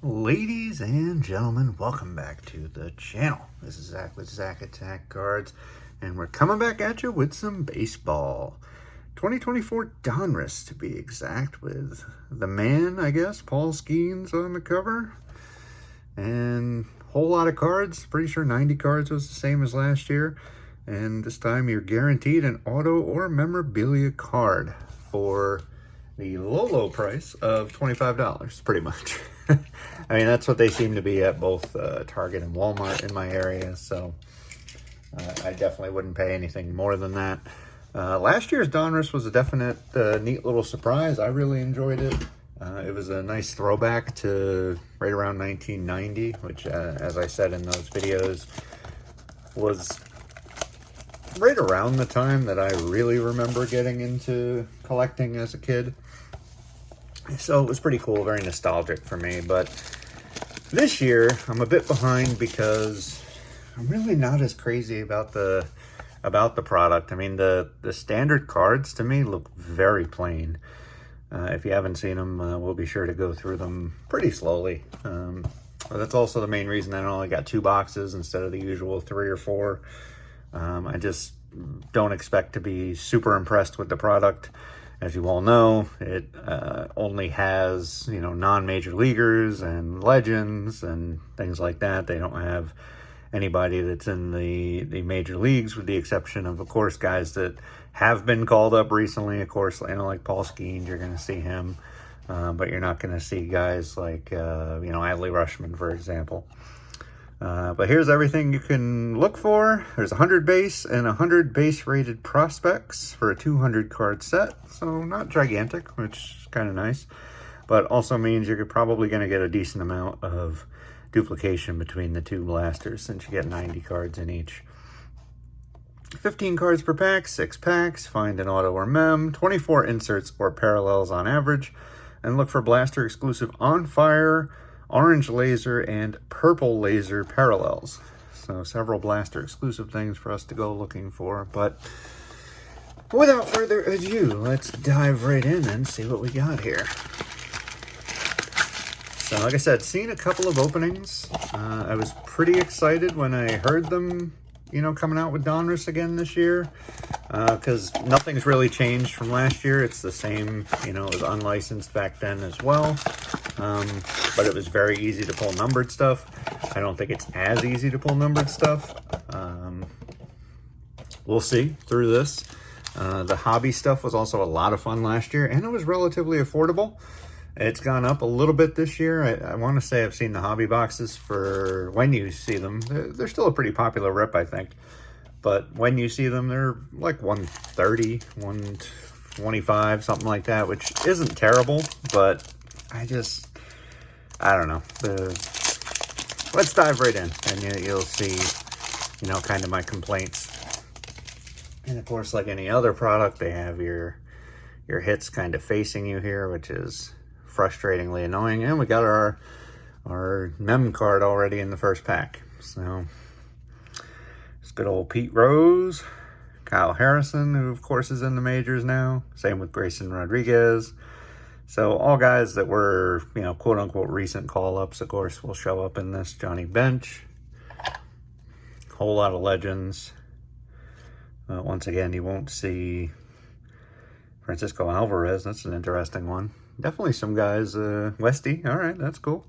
Ladies and gentlemen, welcome back to the channel. This is Zach with Zach Attack Cards, and we're coming back at you with some baseball. 2024 Donruss, to be exact, with the man, I guess, Paul Skenes on the cover. And a whole lot of cards. Pretty sure 90 cards was the same as last year. And this time you're guaranteed an auto or memorabilia card for the low price of $25, pretty much. I mean, that's what they seem to be at both Target and Walmart in my area, so I definitely wouldn't pay anything more than that. Last year's Donruss was a definite neat little surprise. I really enjoyed it. It was a nice throwback to right around 1990, which, as I said in those videos, was right around the time that I really remember getting into collecting as a kid. So it was pretty cool, very nostalgic for me. But this year, I'm a bit behind because I'm really not as crazy about the product. I mean, the standard cards to me look very plain. If you haven't seen them, we'll be sure to go through them pretty slowly. But that's also the main reason I only got 2 boxes instead of the usual 3 or 4. I just don't expect to be super impressed with the product. As you all know, it only has, non-major leaguers and legends and things like that. They don't have anybody that's in the major leagues, with the exception of course, guys that have been called up recently. Of course, like Paul Skenes, you're going to see him. But you're not going to see guys like, Adley Rutschman, for example. But here's everything you can look for. There's 100 base and 100 base rated prospects for a 200 card set. So not gigantic, which is kind of nice. But also means you're probably going to get a decent amount of duplication between the 2 blasters, since you get 90 cards in each. 15 cards per pack, 6 packs. Find an auto or mem. 24 inserts or parallels on average. And look for blaster exclusive On Fire, Orange Laser, and Purple Laser parallels. So several blaster exclusive things for us to go looking for. But without further ado, let's dive right in and see what we got here. So like I said, seen a couple of openings. I was pretty excited when I heard them, coming out with Donruss again this year. Because nothing's really changed from last year. It's the same, it was unlicensed back then as well. But it was very easy to pull numbered stuff. I don't think it's as easy to pull numbered stuff. We'll see through this. The hobby stuff was also a lot of fun last year, and it was relatively affordable. It's gone up a little bit this year. I want to say I've seen the hobby boxes for when you see them. They're still a pretty popular rip, I think. But when you see them, they're like $130, $125, something like that, which isn't terrible, but I don't know. Let's dive right in, and you'll see, kind of my complaints. And of course, like any other product, they have your hits kind of facing you here, which is frustratingly annoying. And we got our mem card already in the first pack. So it's good old Pete Rose, Kyle Harrison, who of course is in the majors now. Same with Grayson Rodriguez. So all guys that were, quote unquote recent call-ups, of course, will show up in this. Johnny Bench, whole lot of legends. Once again, you won't see Francisco Alvarez. That's an interesting one. Definitely some guys, Westy, all right, that's cool.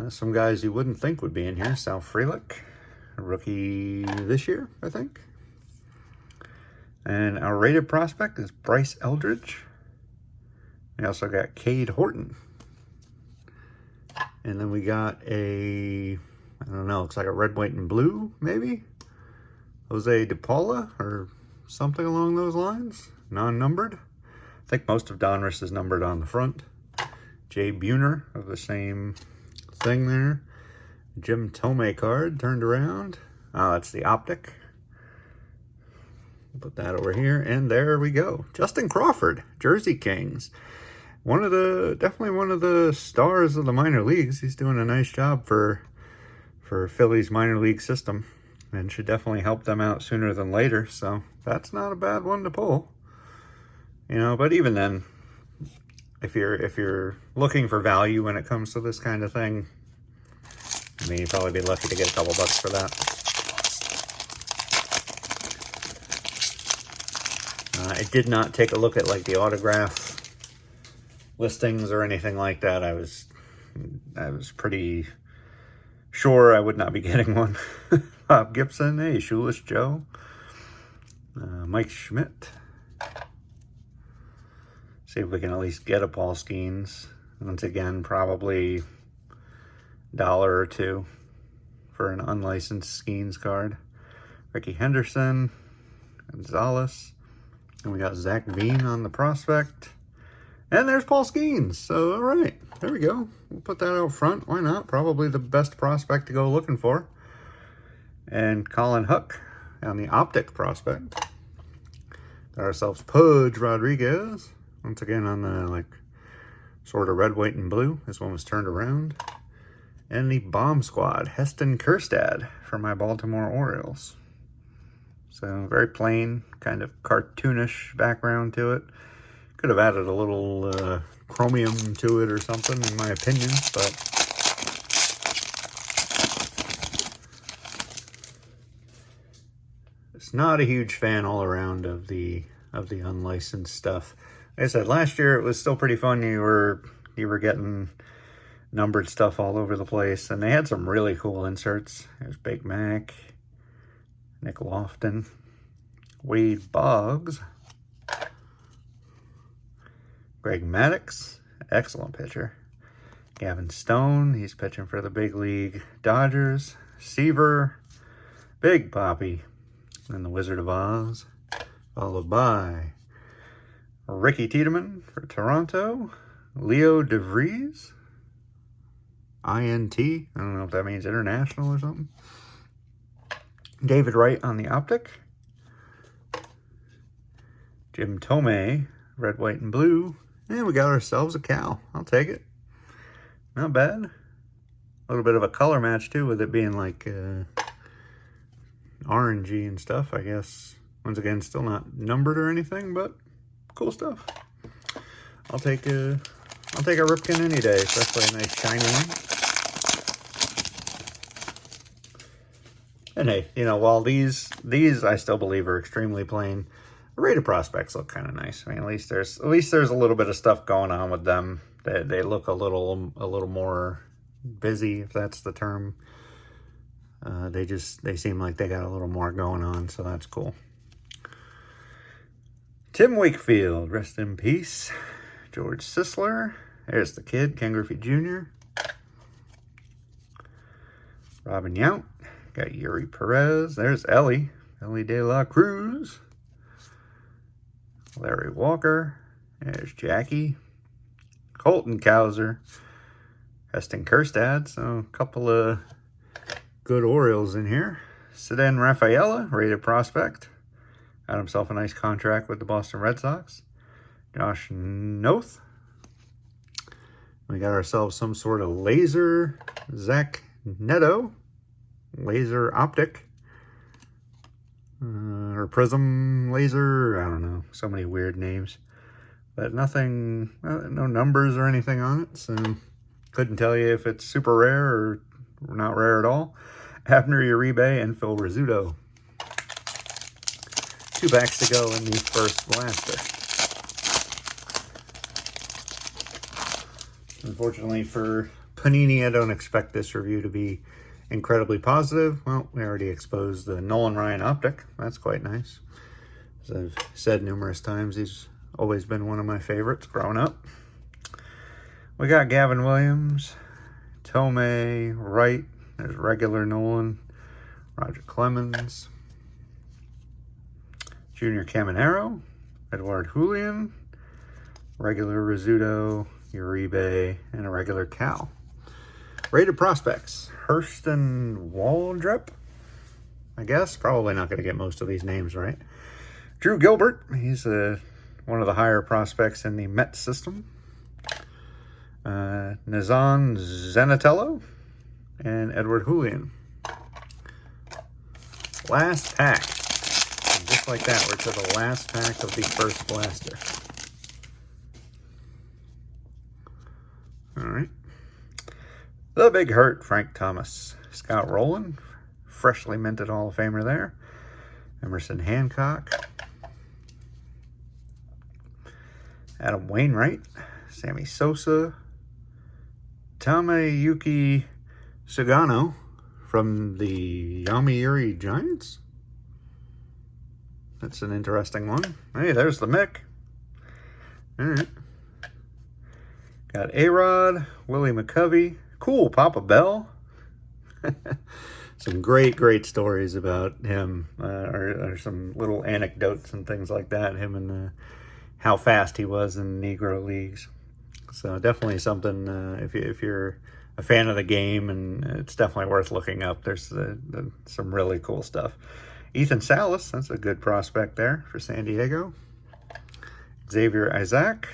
Some guys you wouldn't think would be in here. Sal Frelick, a rookie this year, I think. And our rated prospect is Bryce Eldridge. We also got Cade Horton. And then we got I don't know, looks like a red, white, and blue, maybe? Jose DePaula, or something along those lines. Non-numbered. I think most of Donruss is numbered on the front. Jay Buhner of the same thing there. Jim Tomei card turned around. Oh, that's the optic. Put that over here, and there we go. Justin Crawford, Jersey Kings. Definitely one of the stars of the minor leagues. He's doing a nice job for Philly's minor league system, and should definitely help them out sooner than later. So that's not a bad one to pull. But even then, if you're looking for value when it comes to this kind of thing, I mean, you'd probably be lucky to get a couple bucks for that. I did not take a look at like the autograph listings or anything like that. I was pretty sure I would not be getting one. Bob Gibson, hey, Shoeless Joe, Mike Schmidt. See if we can at least get a Paul Skenes. Once again, probably $1 or $2 for an unlicensed Skenes card. Ricky Henderson, Gonzalez, and we got Zach Veen on the prospect. And there's Paul Skenes. So, all right, there we go. We'll put that out front. Why not? Probably the best prospect to go looking for. And Colin Hook on the optic prospect. Got ourselves Pudge Rodriguez. Once again on the like sort of red, white, and blue. This one was turned around. And the Bomb Squad, Heston Kjerstad for my Baltimore Orioles. So very plain, kind of cartoonish background to it. Could have added a little chromium to it or something, in my opinion, but it's not a huge fan all around of the unlicensed stuff. Like I said, last year it was still pretty fun. You were getting numbered stuff all over the place, and they had some really cool inserts. There's Big Mac, Nick Lofton, Wade Boggs, Greg Maddux, excellent pitcher. Gavin Stone, he's pitching for the big league Dodgers. Seaver, Big Poppy, and the Wizard of Oz, followed by Ricky Tiedemann for Toronto, Leo DeVries, INT, I don't know if that means international or something. David Wright on the optic. Jim Tomei, red, white, and blue. And we got ourselves a Cal. I'll take it. Not bad. A little bit of a color match too, with it being like orangey and stuff, I guess. Once again, still not numbered or anything, but cool stuff. I'll take a Ripken any day, especially a nice shiny one. And hey, you know, while these I still believe are extremely plain, the rated prospects look kind of nice. I mean, at least there's a little bit of stuff going on with them. They look a little more busy, if that's the term. They seem like they got a little more going on, so that's cool. Tim Wakefield, rest in peace. George Sisler, there's the kid, Ken Griffey Jr. Robin Yount, got Yuri Perez. There's Ellie De La Cruz. Larry Walker, there's Jackie. Colton Cowser, Heston Kjerstad, so a couple of good Orioles in here. Ceden Rafaela, rated prospect. Got himself a nice contract with the Boston Red Sox. Josh Noth. We got ourselves some sort of laser. Zach Neto, laser optic. Or prism laser, I don't know. So many weird names. But nothing, no numbers or anything on it. So couldn't tell you if it's super rare or not rare at all. Abner Uribe and Phil Rizzuto. 2 packs to go in the first blaster. Unfortunately for Panini, I don't expect this review to be incredibly positive. Well, we already exposed the Nolan Ryan optic. That's quite nice. As I've said numerous times, he's always been one of my favorites growing up. We got Gavin Williams, Tomei, Wright. There's regular Nolan, Roger Clemens, Junior Caminero, Edward Julian, regular Rizzuto, Uribe, and a regular Cal. Rated prospects, Hurston Waldrep, I guess. Probably not going to get most of these names right. Drew Gilbert, he's one of the higher prospects in the Met system. Nazan Zanatello and Edward Julian. Last pack. And just like that, we're to the last pack of the first blaster. right. The Big Hurt, Frank Thomas. Scott Rowland, freshly minted Hall of Famer there. Emerson Hancock. Adam Wainwright. Sammy Sosa. Tamayuki Sugano from the Yomiuri Giants. That's an interesting one. Hey, there's the Mick. All right. Got A-Rod, Willie McCovey. Cool, Papa Bell. Some great stories about him, or some little anecdotes and things like that. Him and how fast he was in Negro leagues. So definitely something, if you're a fan of the game, and it's definitely worth looking up. There's some really cool stuff. Ethan Salas, that's a good prospect there for San Diego. Xavier Isaac,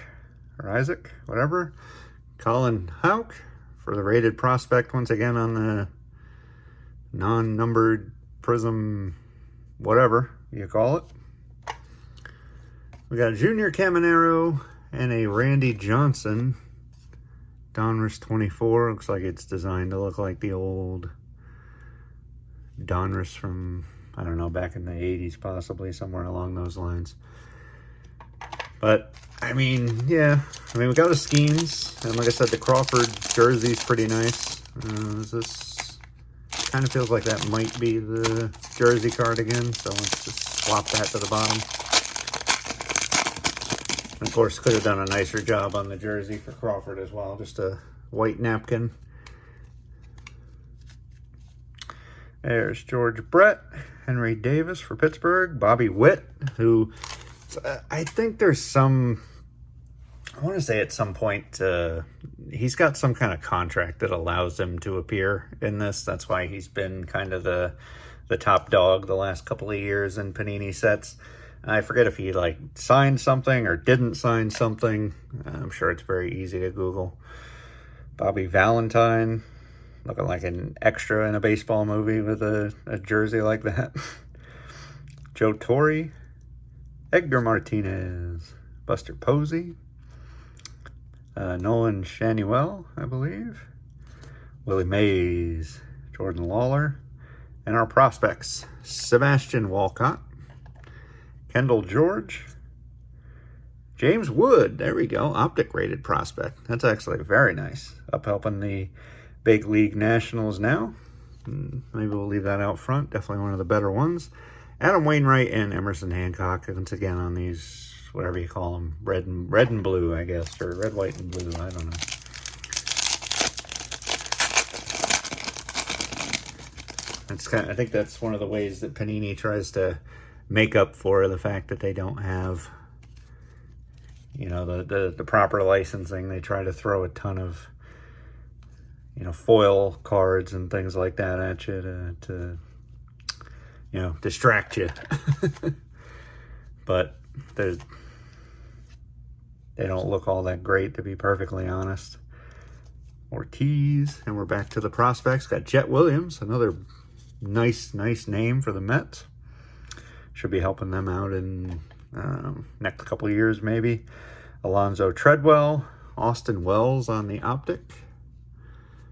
whatever. Colin Houck for the rated prospect, once again on the non-numbered prism, whatever you call it. We got Junior Caminero and a Randy Johnson. Donruss 24. Looks like it's designed to look like the old Donruss from, I don't know, back in the 80s, possibly, somewhere along those lines. But, I mean, yeah. I mean, we got the Skenes. And like I said, the Crawford jersey's pretty nice. This kind of feels like that might be the jersey card again. So let's just swap that to the bottom. And of course, could have done a nicer job on the jersey for Crawford as well. Just a white napkin. There's George Brett, Henry Davis for Pittsburgh, Bobby Witt, who I think there's some, I want to say at some point, he's got some kind of contract that allows him to appear in this. That's why he's been kind of the top dog the last couple of years in Panini sets. I forget if he like signed something or didn't sign something. I'm sure it's very easy to Google. Bobby Valentine, looking like an extra in a baseball movie with a jersey like that. Joe Torre, Edgar Martinez, Buster Posey, Nolan Shanuel, I believe, Willie Mays, Jordan Lawler, and our prospects, Sebastian Walcott, Kendall George, James Wood, there we go, optic rated prospect. That's actually very nice. Up helping the big league nationals now. Maybe we'll leave that out front. Definitely one of the better ones. Adam Wainwright and Emerson Hancock, once again on these, whatever you call them, red and blue, I guess, or red, white, and blue, I don't know. I think that's one of the ways that Panini tries to make up for the fact that they don't have, you know, the proper licensing. They try to throw a ton of, you know, foil cards and things like that at you to you know, distract you. But they don't look all that great, to be perfectly honest. Ortiz, and we're back to the prospects. Got Jet Williams, another nice name for the Mets. Should be helping them out in next couple of years, maybe. Alonzo Treadwell, Austin Wells on the optic.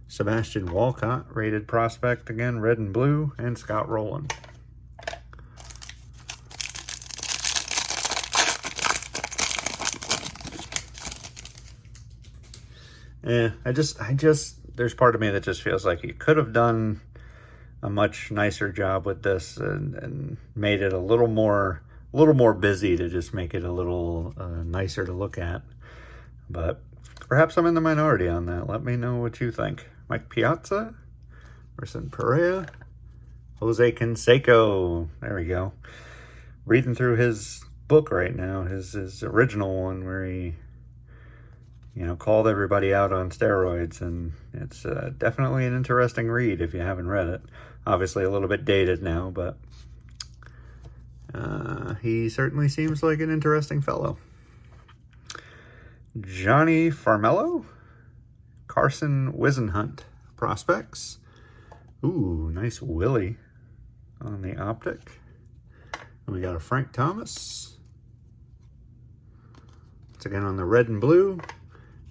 Sebastian Walcott, rated prospect again, red and blue, and Scott Rowland. Yeah, I just, there's part of me that just feels like you could have done a much nicer job with this and made it a little more busy to just make it a little nicer to look at. But perhaps I'm in the minority on that. Let me know what you think. Mike Piazza, Emerson Perea, Jose Canseco. There we go. Reading through his book right now, his original one where he, you know, called everybody out on steroids, and it's definitely an interesting read if you haven't read it. Obviously a little bit dated now, but he certainly seems like an interesting fellow. Johnny Farmello, Carson Wisenhunt prospects. Ooh, nice Willie on the optic. And we got a Frank Thomas. Once again on the red and blue.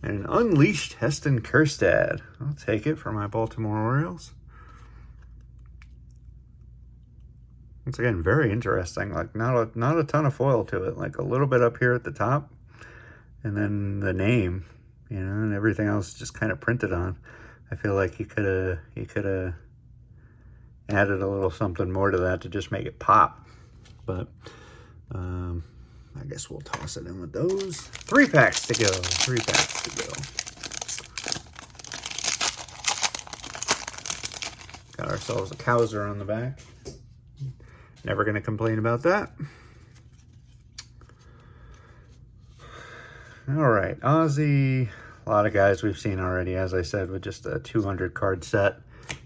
And an unleashed Heston Kjerstad. I'll take it for my Baltimore Orioles. Once again, very interesting. Like not a ton of foil to it. Like a little bit up here at the top, and then the name, you know, and everything else just kind of printed on. I feel like he could have added a little something more to that to just make it pop. But I guess we'll toss it in with those. 3 packs to go. 3 packs to go. Got ourselves a Cowser on the back. Never going to complain about that. All right, Ozzy. A lot of guys we've seen already, as I said, with just a 200 card set.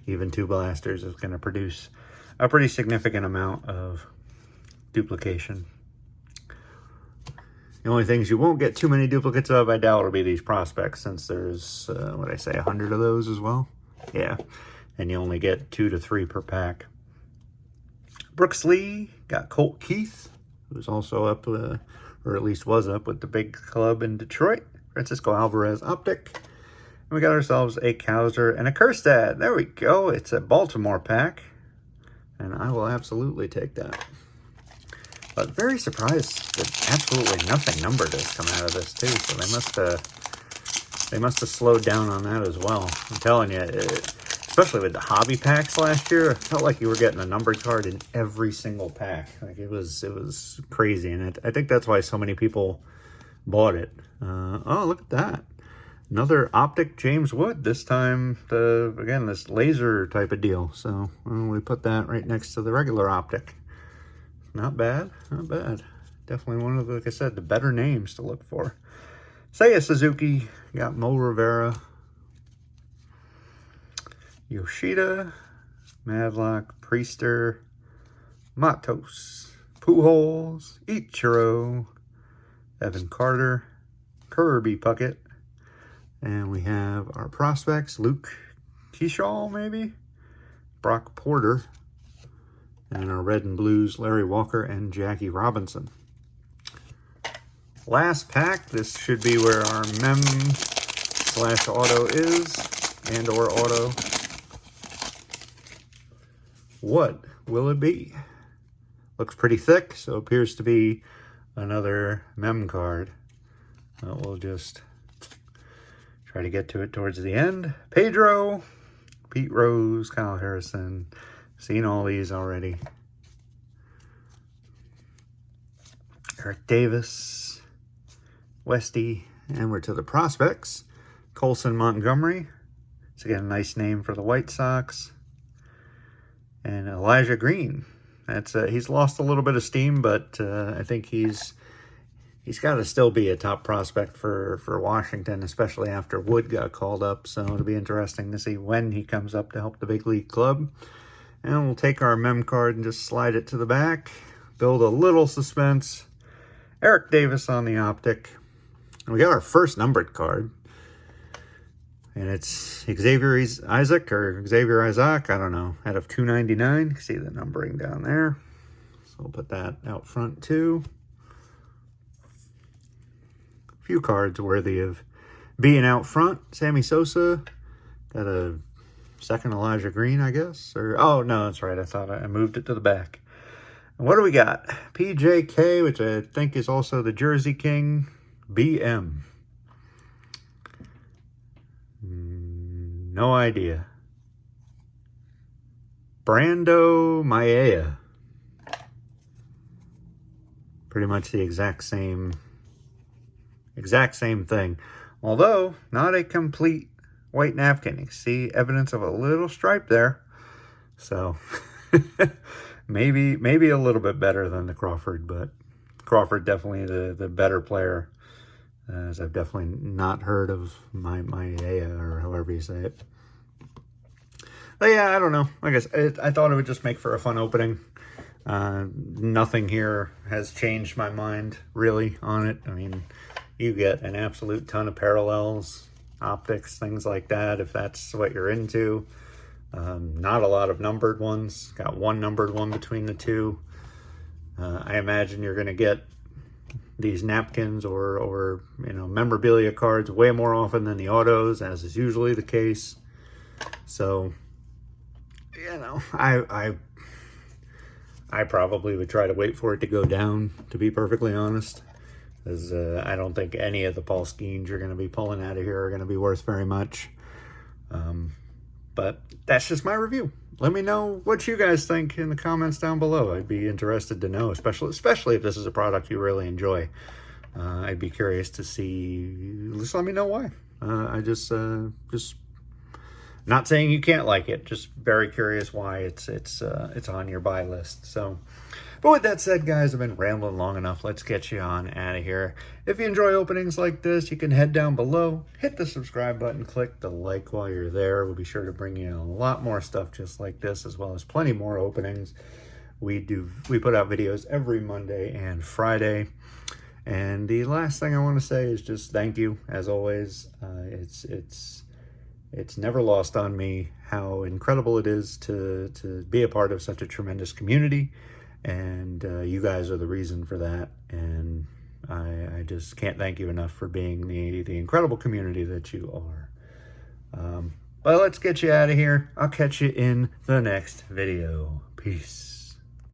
Even 2 blasters is going to produce a pretty significant amount of duplication. The only things you won't get too many duplicates of, I doubt, will be these prospects, since there's, what did I say, 100 of those as well? Yeah, and you only get 2 to 3 per pack. Brooks Lee, got Colt Keith, who's also up, or at least was up with the big club in Detroit. Francisco Alvarez Optic. And we got ourselves a Cowser and a Kjerstad. There we go. It's a Baltimore pack, and I will absolutely take that. But very surprised that absolutely nothing numbered has come out of this too. So they must have slowed down on that as well. I'm telling you, especially with the hobby packs last year, I felt like you were getting a numbered card in every single pack. Like it was crazy, and I think that's why so many people bought it. Oh, look at that! Another Optic James Wood. This time, again, this laser type of deal. So we put that right next to the regular Optic. Not bad, not bad. Definitely one of the, like I said, the better names to look for. Seiya Suzuki, got Mo Rivera, Yoshida, Madlock, Priester, Matos, Pujols, Ichiro, Evan Carter, Kirby Puckett, and we have our prospects, Luke Keyshaw, maybe, Brock Porter, and our red and blues, Larry Walker and Jackie Robinson. Last pack. This should be where our mem/auto is, and or auto. What will it be? Looks pretty thick, so appears to be another mem card. We'll just try to get to it towards the end. Pedro, Pete Rose, Kyle Harrison. Seen all these already. Eric Davis, Westy, and we're to the prospects. Colson Montgomery. It's again a nice name for the White Sox. And Elijah Green. That's he's lost a little bit of steam, but I think he's got to still be a top prospect for Washington, especially after Wood got called up. So it'll be interesting to see when he comes up to help the big league club. And we'll take our mem card and just slide it to the back. Build a little suspense. Eric Davis on the Optic. And we got our first numbered card. And it's Xavier Isaac, or Xavier Isaac, I don't know, out of 299. You can see the numbering down there. So we'll put that out front too. A few cards worthy of being out front. Sammy Sosa. Got a second Elijah Green, I guess. Or oh, no, that's right. I thought I moved it to the back. And what do we got? PJK, which I think is also the Jersey King. BM. No idea. Brando Maia. Pretty much the exact same thing. Although, not a complete white napkin. You can see evidence of a little stripe there. So, maybe a little bit better than the Crawford, but Crawford definitely the better player. As I've definitely not heard of Maia, or however you say it. But yeah, I don't know. Like I said, I thought it would just make for a fun opening. Nothing here has changed my mind, really, on it. I mean, you get an absolute ton of parallels, optics, things like that, if that's what you're into. Not a lot of numbered ones. Got one numbered one between the two. I imagine you're going to get these napkins or you know, memorabilia cards way more often than the autos, as is usually the case. So, you know, I probably would try to wait for it to go down, to be perfectly honest. Because I don't think any of the Paul Skenes you're going to be pulling out of here are going to be worth very much. But that's just my review. Let me know what you guys think in the comments down below. I'd be interested to know, especially if this is a product you really enjoy. I'd be curious to see. Just let me know why. I just not saying you can't like it. Just very curious why it's on your buy list. So. But with that said, guys, I've been rambling long enough. Let's get you on out of here. If you enjoy openings like this, you can head down below, hit the subscribe button, click the like while you're there. We'll be sure to bring you a lot more stuff just like this, as well as plenty more openings. We put out videos every Monday and Friday. And the last thing I want to say is just thank you, as always. It's never lost on me how incredible it is to be a part of such a tremendous community. And you guys are the reason for that, and I just can't thank you enough for being the incredible community that you are. But let's get you out of here. I'll catch you in the next video. Peace.